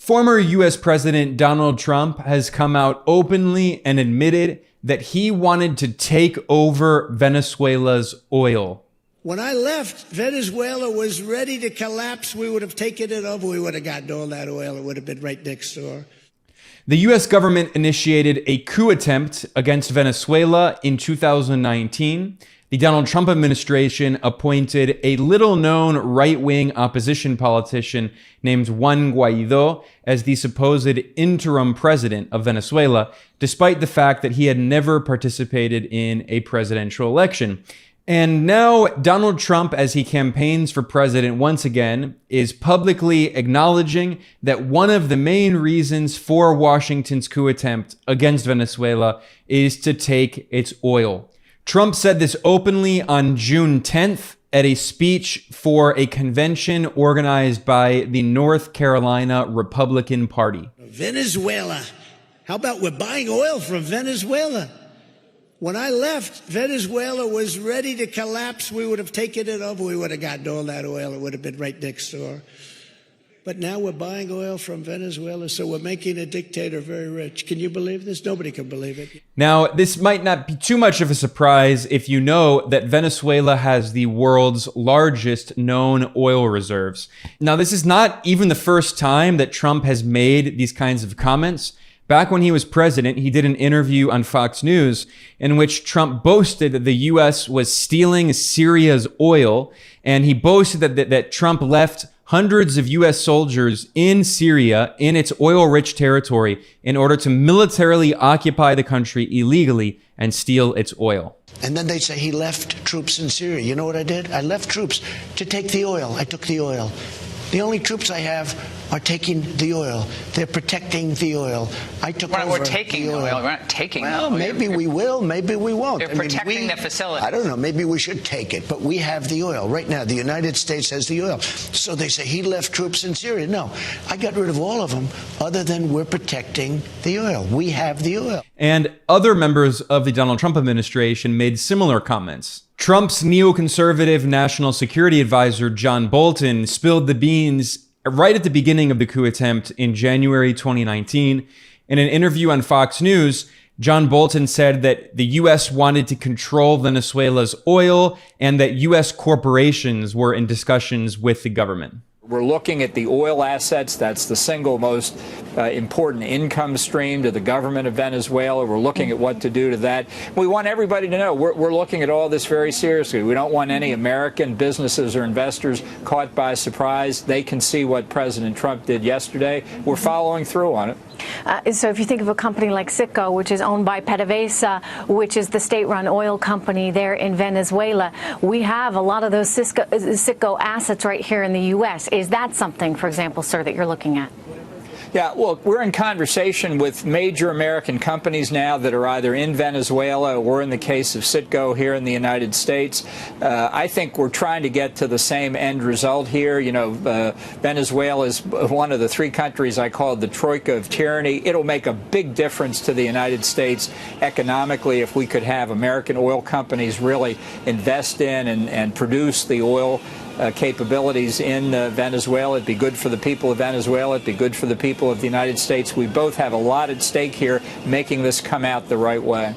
Former U.S. President Donald Trump has come out openly and admitted that he wanted to take over Venezuela's oil. When I left, Venezuela was ready to collapse. We would have taken it over. We would have gotten all that oil. It would have been right next door. The U.S. government initiated a coup attempt against Venezuela in 2019. The Donald Trump administration appointed a little-known right-wing opposition politician named Juan Guaido as the supposed interim president of Venezuela, despite the fact that he had never participated in a presidential election. And now Donald Trump, as he campaigns for president once again, is publicly acknowledging that one of the main reasons for Washington's coup attempt against Venezuela is to take its oil. Trump said this openly on June 10th at a speech for a convention organized by the North Carolina Republican Party. Venezuela. How about we're buying oil from Venezuela? When I left, Venezuela was ready to collapse. We would have taken it over. We would have gotten all that oil. It would have been right next door. But now we're buying oil from Venezuela, so we're making a dictator very rich. Can you believe this? Nobody can believe it. Now, this might not be too much of a surprise if you know that Venezuela has the world's largest known oil reserves. Now, this is not even the first time that Trump has made these kinds of comments. Back when he was president, he did an interview on Fox News in which Trump boasted that the U.S. was stealing Syria's oil, and he boasted that Trump left hundreds of U.S. soldiers in Syria, in its oil-rich territory, in order to militarily occupy the country illegally and steal its oil. And then they say he left troops in Syria. You know what I did? I left troops to take the oil. I took the oil. The only troops I have are taking the oil. They're protecting the oil. I took over. We're taking the oil. We're not taking the oil. Well, maybe we will. Maybe we won't. They're protecting the facility. I don't know. Maybe we should take it. But we have the oil. Right now, the United States has the oil. So they say he left troops in Syria. No, I got rid of all of them other than we're protecting the oil. We have the oil. And other members of the Donald Trump administration made similar comments. Trump's neoconservative national security advisor, John Bolton, spilled the beans right at the beginning of the coup attempt in January 2019. In an interview on Fox News, John Bolton said that the U.S. wanted to control Venezuela's oil and that U.S. corporations were in discussions with the government. We're looking at the oil assets. That's the single most important income stream to the government of Venezuela. We're looking at what to do to that. We want everybody to know we're looking at all this very seriously. We don't want any American businesses or investors caught by surprise. They can see what President Trump did yesterday. We're following through on it. So if you think of a company like Citgo, which is owned by PDVSA, which is the state-run oil company there in Venezuela, we have a lot of those Citgo assets right here in the U.S. Is that something, for example, sir, that you're looking at? Yeah, look, we're in conversation with major American companies now that are either in Venezuela or in the case of Citgo here in the United States. I think we're trying to get to the same end result here. You know, Venezuela is one of the three countries I call the troika of tyranny. It'll make a big difference to the United States economically if we could have American oil companies really invest in and produce the oil capabilities in Venezuela. It'd be good for the people of Venezuela. It'd be good for the people of the United States. We both have a lot at stake here, making this come out the right way.